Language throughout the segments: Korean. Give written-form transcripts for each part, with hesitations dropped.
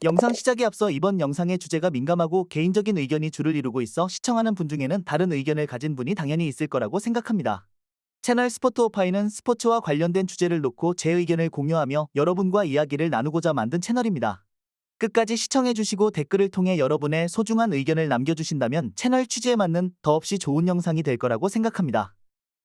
영상 시작에 앞서 이번 영상의 주제가 민감하고 개인적인 의견이 주를 이루고 있어 시청하는 분 중에는 다른 의견을 가진 분이 당연히 있을 거라고 생각합니다. 채널 스포츠오파이는 스포츠와 관련된 주제를 놓고 제 의견을 공유하며 여러분과 이야기를 나누고자 만든 채널입니다. 끝까지 시청해주시고 댓글을 통해 여러분의 소중한 의견을 남겨주신다면 채널 취지에 맞는 더없이 좋은 영상이 될 거라고 생각합니다.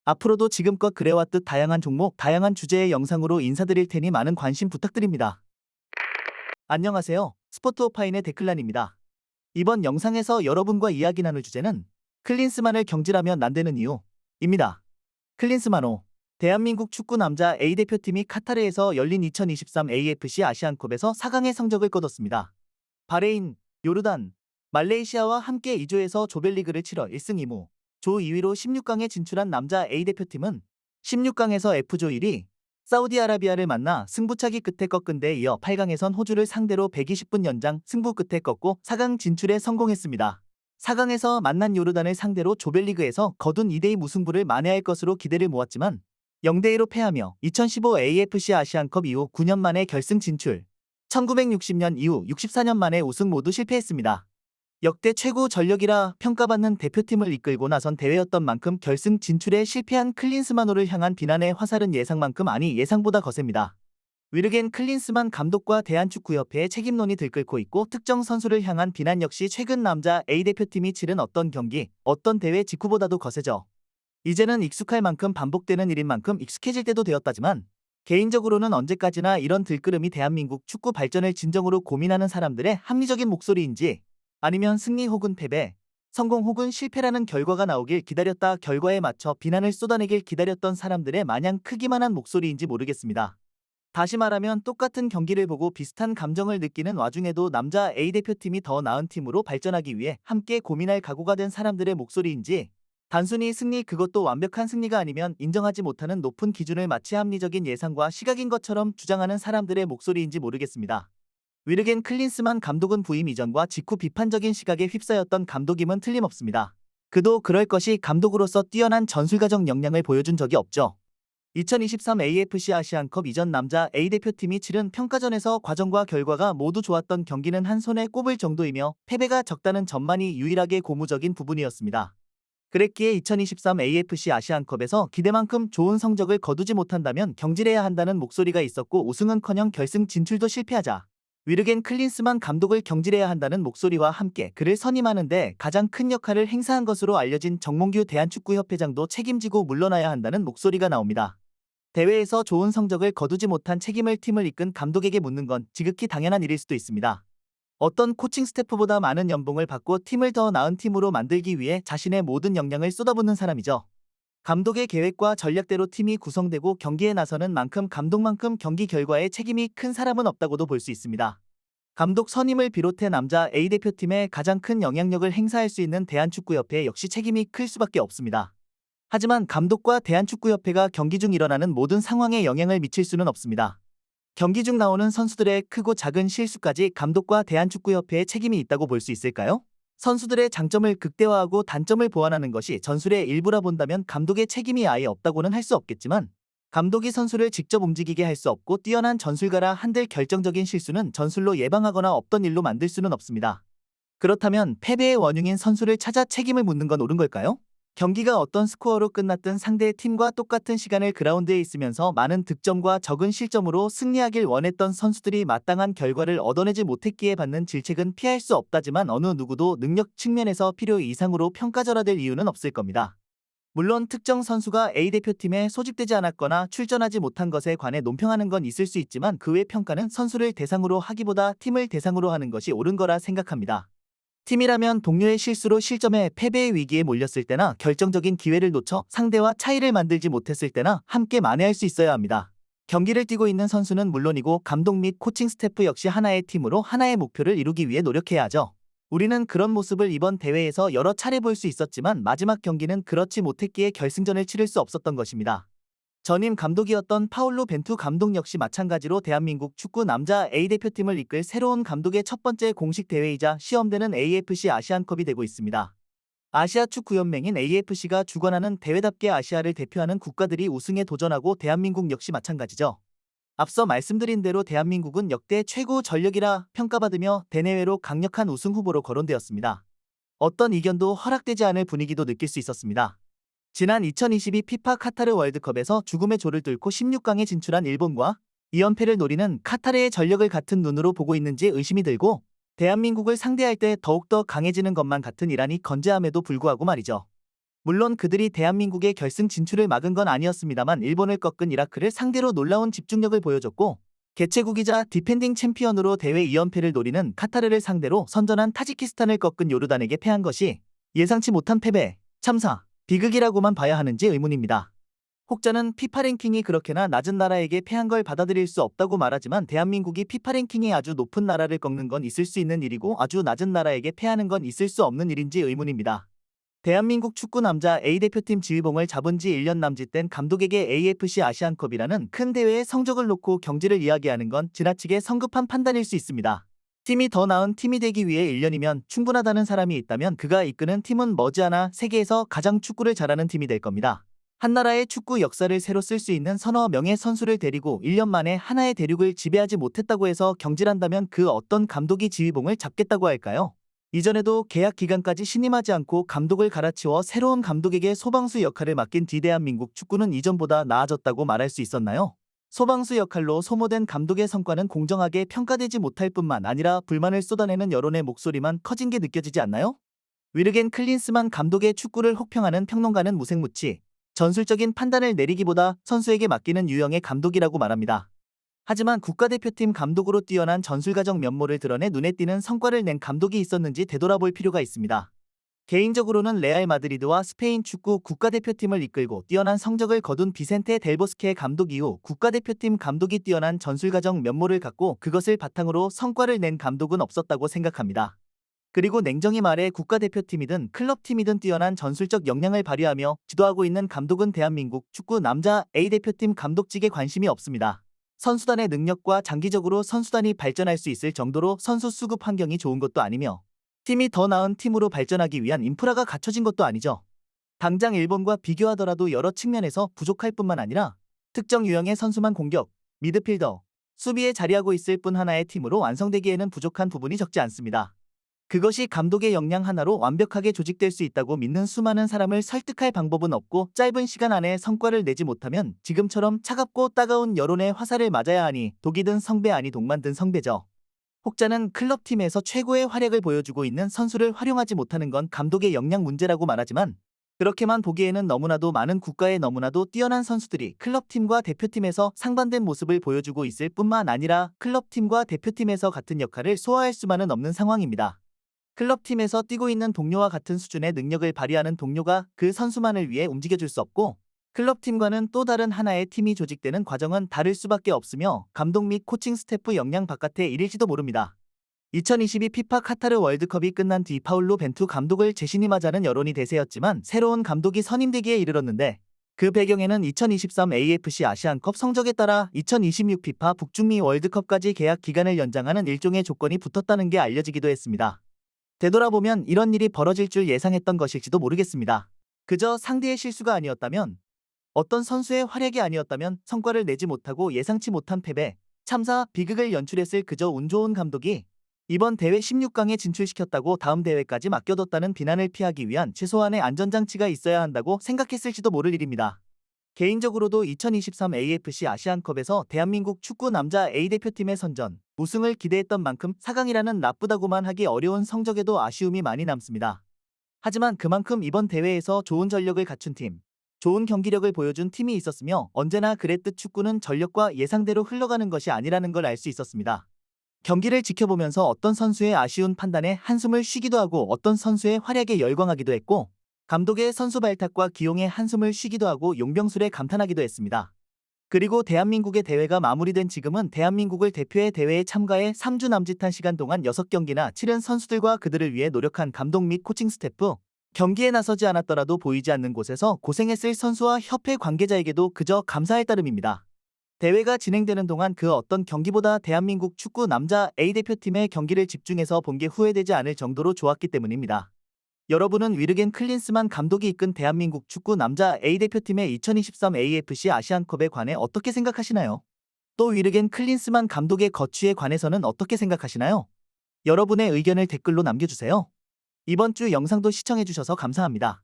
앞으로도 지금껏 그래왔듯 다양한 종목, 다양한 주제의 영상으로 인사드릴 테니 많은 관심 부탁드립니다. 안녕하세요. 스포츠오파인의 데클란입니다. 이번 영상에서 여러분과 이야기 나눌 주제는 클린스만을 경질하면 안 되는 이유입니다. 클린스만호, 대한민국 축구 남자 A대표팀이 카타르에서 열린 2023 AFC 아시안컵에서 4강의 성적을 거뒀습니다. 바레인, 요르단, 말레이시아와 함께 2조에서 조별리그를 치러 1승 2무, 조 2위로 16강에 진출한 남자 A대표팀은 16강에서 F조 1위, 사우디아라비아를 만나 승부차기 끝에 꺾은 데 이어 8강에선 호주를 상대로 120분 연장 승부 끝에 꺾고 4강 진출에 성공했습니다. 4강에서 만난 요르단을 상대로 조별리그에서 거둔 2대2 무승부를 만회할 것으로 기대를 모았지만 0대2로 패하며 2015 AFC 아시안컵 이후 9년 만에 결승 진출, 1960년 이후 64년 만에 우승 모두 실패했습니다. 역대 최고 전력이라 평가받는 대표팀을 이끌고 나선 대회였던 만큼 결승 진출에 실패한 클린스만호를 향한 비난의 화살은 예상만큼 아니 예상보다 거셉니다. 위르겐 클린스만 감독과 대한축구협회의 책임론이 들끓고 있고 특정 선수를 향한 비난 역시 최근 남자 A대표팀이 치른 어떤 경기, 어떤 대회 직후보다도 거세죠. 이제는 익숙할 만큼 반복되는 일인 만큼 익숙해질 때도 되었다지만 개인적으로는 언제까지나 이런 들끓음이 대한민국 축구 발전을 진정으로 고민하는 사람들의 합리적인 목소리인지 아니면 승리 혹은 패배, 성공 혹은 실패라는 결과가 나오길 기다렸다 결과에 맞춰 비난을 쏟아내길 기다렸던 사람들의 마냥 크기만한 목소리인지 모르겠습니다. 다시 말하면 똑같은 경기를 보고 비슷한 감정을 느끼는 와중에도 남자 A대표팀이 더 나은 팀으로 발전하기 위해 함께 고민할 각오가 된 사람들의 목소리인지 단순히 승리 그것도 완벽한 승리가 아니면 인정하지 못하는 높은 기준을 마치 합리적인 예상과 시각인 것처럼 주장하는 사람들의 목소리인지 모르겠습니다. 위르겐 클린스만 감독은 부임 이전과 직후 비판적인 시각에 휩싸였던 감독임은 틀림없습니다. 그도 그럴 것이 감독으로서 뛰어난 전술가적 역량을 보여준 적이 없죠. 2023 AFC 아시안컵 이전 남자 A대표팀이 치른 평가전에서 과정과 결과가 모두 좋았던 경기는 한 손에 꼽을 정도이며 패배가 적다는 점만이 유일하게 고무적인 부분이었습니다. 그랬기에 2023 AFC 아시안컵에서 기대만큼 좋은 성적을 거두지 못한다면 경질해야 한다는 목소리가 있었고 우승은커녕 결승 진출도 실패하자 위르겐 클린스만 감독을 경질해야 한다는 목소리와 함께 그를 선임하는데 가장 큰 역할을 행사한 것으로 알려진 정몽규 대한축구협회장도 책임지고 물러나야 한다는 목소리가 나옵니다. 대회에서 좋은 성적을 거두지 못한 책임을 팀을 이끈 감독에게 묻는 건 지극히 당연한 일일 수도 있습니다. 어떤 코칭 스태프보다 많은 연봉을 받고 팀을 더 나은 팀으로 만들기 위해 자신의 모든 역량을 쏟아붓는 사람이죠. 감독의 계획과 전략대로 팀이 구성되고 경기에 나서는 만큼 감독만큼 경기 결과에 책임이 큰 사람은 없다고도 볼 수 있습니다. 감독 선임을 비롯해 남자 A대표팀에 가장 큰 영향력을 행사할 수 있는 대한축구협회 역시 책임이 클 수밖에 없습니다. 하지만 감독과 대한축구협회가 경기 중 일어나는 모든 상황에 영향을 미칠 수는 없습니다. 경기 중 나오는 선수들의 크고 작은 실수까지 감독과 대한축구협회의 책임이 있다고 볼 수 있을까요? 선수들의 장점을 극대화하고 단점을 보완하는 것이 전술의 일부라 본다면 감독의 책임이 아예 없다고는 할 수 없겠지만 감독이 선수를 직접 움직이게 할 수 없고 뛰어난 전술가라 한들 결정적인 실수는 전술로 예방하거나 없던 일로 만들 수는 없습니다. 그렇다면 패배의 원흉인 선수를 찾아 책임을 묻는 건 옳은 걸까요? 경기가 어떤 스코어로 끝났든 상대의 팀과 똑같은 시간을 그라운드에 있으면서 많은 득점과 적은 실점으로 승리하길 원했던 선수들이 마땅한 결과를 얻어내지 못했기에 받는 질책은 피할 수 없다지만 어느 누구도 능력 측면에서 필요 이상으로 평가절하될 이유는 없을 겁니다. 물론 특정 선수가 A대표팀에 소집되지 않았거나 출전하지 못한 것에 관해 논평하는 건 있을 수 있지만 그 외 평가는 선수를 대상으로 하기보다 팀을 대상으로 하는 것이 옳은 거라 생각합니다. 팀이라면 동료의 실수로 실점해 패배의 위기에 몰렸을 때나 결정적인 기회를 놓쳐 상대와 차이를 만들지 못했을 때나 함께 만회할 수 있어야 합니다. 경기를 뛰고 있는 선수는 물론이고 감독 및 코칭 스태프 역시 하나의 팀으로 하나의 목표를 이루기 위해 노력해야 하죠. 우리는 그런 모습을 이번 대회에서 여러 차례 볼 수 있었지만 마지막 경기는 그렇지 못했기에 결승전을 치를 수 없었던 것입니다. 전임 감독이었던 파울로 벤투 감독 역시 마찬가지로 대한민국 축구 남자 A대표팀을 이끌 새로운 감독의 첫 번째 공식 대회이자 시험되는 AFC 아시안컵이 되고 있습니다. 아시아 축구연맹인 AFC가 주관하는 대회답게 아시아를 대표하는 국가들이 우승에 도전하고 대한민국 역시 마찬가지죠. 앞서 말씀드린 대로 대한민국은 역대 최고 전력이라 평가받으며 대내외로 강력한 우승 후보로 거론되었습니다. 어떤 이견도 허락되지 않을 분위기도 느낄 수 있었습니다. 지난 2022 피파 카타르 월드컵에서 죽음의 조를 뚫고 16강에 진출한 일본과 2연패를 노리는 카타르의 전력을 같은 눈으로 보고 있는지 의심이 들고 대한민국을 상대할 때 더욱더 강해지는 것만 같은 이란이 건재함에도 불구하고 말이죠. 물론 그들이 대한민국의 결승 진출을 막은 건 아니었습니다만 일본을 꺾은 이라크를 상대로 놀라운 집중력을 보여줬고 개최국이자 디펜딩 챔피언으로 대회 2연패를 노리는 카타르를 상대로 선전한 타지키스탄을 꺾은 요르단에게 패한 것이 예상치 못한 패배, 참사, 비극이라고만 봐야 하는지 의문입니다. 혹자는 피파 랭킹이 그렇게나 낮은 나라에게 패한 걸 받아들일 수 없다고 말하지만 대한민국이 피파 랭킹이 아주 높은 나라를 꺾는 건 있을 수 있는 일이고 아주 낮은 나라에게 패하는 건 있을 수 없는 일인지 의문입니다. 대한민국 축구 남자 A대표팀 지휘봉을 잡은 지 1년 남짓된 감독에게 AFC 아시안컵이라는 큰 대회의 성적을 놓고 경지를 이야기하는 건 지나치게 성급한 판단일 수 있습니다. 팀이 더 나은 팀이 되기 위해 1년이면 충분하다는 사람이 있다면 그가 이끄는 팀은 머지않아 세계에서 가장 축구를 잘하는 팀이 될 겁니다. 한 나라의 축구 역사를 새로 쓸 수 있는 서너 명의 선수를 데리고 1년 만에 하나의 대륙을 지배하지 못했다고 해서 경질한다면 그 어떤 감독이 지휘봉을 잡겠다고 할까요? 이전에도 계약 기간까지 신임하지 않고 감독을 갈아치워 새로운 감독에게 소방수 역할을 맡긴 뒤 대한민국 축구는 이전보다 나아졌다고 말할 수 있었나요? 소방수 역할로 소모된 감독의 성과는 공정하게 평가되지 못할 뿐만 아니라 불만을 쏟아내는 여론의 목소리만 커진 게 느껴지지 않나요? 위르겐 클린스만 감독의 축구를 혹평하는 평론가는 무색무취, 전술적인 판단을 내리기보다 선수에게 맡기는 유형의 감독이라고 말합니다. 하지만 국가대표팀 감독으로 뛰어난 전술가적 면모를 드러내 눈에 띄는 성과를 낸 감독이 있었는지 되돌아볼 필요가 있습니다. 개인적으로는 레알 마드리드와 스페인 축구 국가대표팀을 이끌고 뛰어난 성적을 거둔 비센테 델보스케 감독 이후 국가대표팀 감독이 뛰어난 전술가적 면모를 갖고 그것을 바탕으로 성과를 낸 감독은 없었다고 생각합니다. 그리고 냉정히 말해 국가대표팀이든 클럽팀이든 뛰어난 전술적 역량을 발휘하며 지도하고 있는 감독은 대한민국 축구 남자 A대표팀 감독직에 관심이 없습니다. 선수단의 능력과 장기적으로 선수단이 발전할 수 있을 정도로 선수 수급 환경이 좋은 것도 아니며 팀이 더 나은 팀으로 발전하기 위한 인프라가 갖춰진 것도 아니죠. 당장 일본과 비교하더라도 여러 측면에서 부족할 뿐만 아니라 특정 유형의 선수만 공격, 미드필더, 수비에 자리하고 있을 뿐 하나의 팀으로 완성되기에는 부족한 부분이 적지 않습니다. 그것이 감독의 역량 하나로 완벽하게 조직될 수 있다고 믿는 수많은 사람을 설득할 방법은 없고 짧은 시간 안에 성과를 내지 못하면 지금처럼 차갑고 따가운 여론의 화살을 맞아야 하니 독이 든 성배 아니 독만 든 성배죠. 혹자는 클럽팀에서 최고의 활약을 보여주고 있는 선수를 활용하지 못하는 건 감독의 역량 문제라고 말하지만 그렇게만 보기에는 너무나도 많은 국가의 너무나도 뛰어난 선수들이 클럽팀과 대표팀에서 상반된 모습을 보여주고 있을 뿐만 아니라 클럽팀과 대표팀에서 같은 역할을 소화할 수만은 없는 상황입니다. 클럽팀에서 뛰고 있는 동료와 같은 수준의 능력을 발휘하는 동료가 그 선수만을 위해 움직여줄 수 없고 클럽팀과는 또 다른 하나의 팀이 조직되는 과정은 다를 수밖에 없으며 감독 및 코칭 스태프 역량 바깥의 일일지도 모릅니다. 2022 피파 카타르 월드컵이 끝난 뒤 파울로 벤투 감독을 재신임하자는 여론이 대세였지만 새로운 감독이 선임되기에 이르렀는데 그 배경에는 2023 AFC 아시안컵 성적에 따라 2026 피파 북중미 월드컵까지 계약 기간을 연장하는 일종의 조건이 붙었다는 게 알려지기도 했습니다. 되돌아보면 이런 일이 벌어질 줄 예상했던 것일지도 모르겠습니다. 그저 상대의 실수가 아니었다면, 어떤 선수의 활약이 아니었다면 성과를 내지 못하고 예상치 못한 패배, 참사, 비극을 연출했을 그저 운 좋은 감독이 이번 대회 16강에 진출시켰다고 다음 대회까지 맡겨뒀다는 비난을 피하기 위한 최소한의 안전장치가 있어야 한다고 생각했을지도 모를 일입니다. 개인적으로도 2023 AFC 아시안컵에서 대한민국 축구 남자 A대표팀의 선전, 우승을 기대했던 만큼 4강이라는 나쁘다고만 하기 어려운 성적에도 아쉬움이 많이 남습니다. 하지만 그만큼 이번 대회에서 좋은 전력을 갖춘 팀, 좋은 경기력을 보여준 팀이 있었으며 언제나 그랬듯 축구는 전력과 예상대로 흘러가는 것이 아니라는 걸 알 수 있었습니다. 경기를 지켜보면서 어떤 선수의 아쉬운 판단에 한숨을 쉬기도 하고 어떤 선수의 활약에 열광하기도 했고 감독의 선수 발탁과 기용에 한숨을 쉬기도 하고 용병술에 감탄하기도 했습니다. 그리고 대한민국의 대회가 마무리된 지금은 대한민국을 대표해 대회에 참가해 3주 남짓한 시간 동안 6경기나 치른 선수들과 그들을 위해 노력한 감독 및 코칭 스태프, 경기에 나서지 않았더라도 보이지 않는 곳에서 고생했을 선수와 협회 관계자에게도 그저 감사할 따름입니다. 대회가 진행되는 동안 그 어떤 경기보다 대한민국 축구 남자 A대표팀의 경기를 집중해서 본 게 후회되지 않을 정도로 좋았기 때문입니다. 여러분은 위르겐 클린스만 감독이 이끈 대한민국 축구 남자 A대표팀의 2023 AFC 아시안컵에 관해 어떻게 생각하시나요? 또 위르겐 클린스만 감독의 거취에 관해서는 어떻게 생각하시나요? 여러분의 의견을 댓글로 남겨주세요. 이번 주 영상도 시청해주셔서 감사합니다.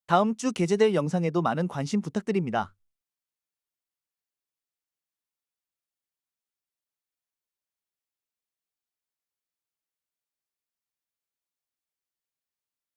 다음 주 게재될 영상에도 많은 관심 부탁드립니다.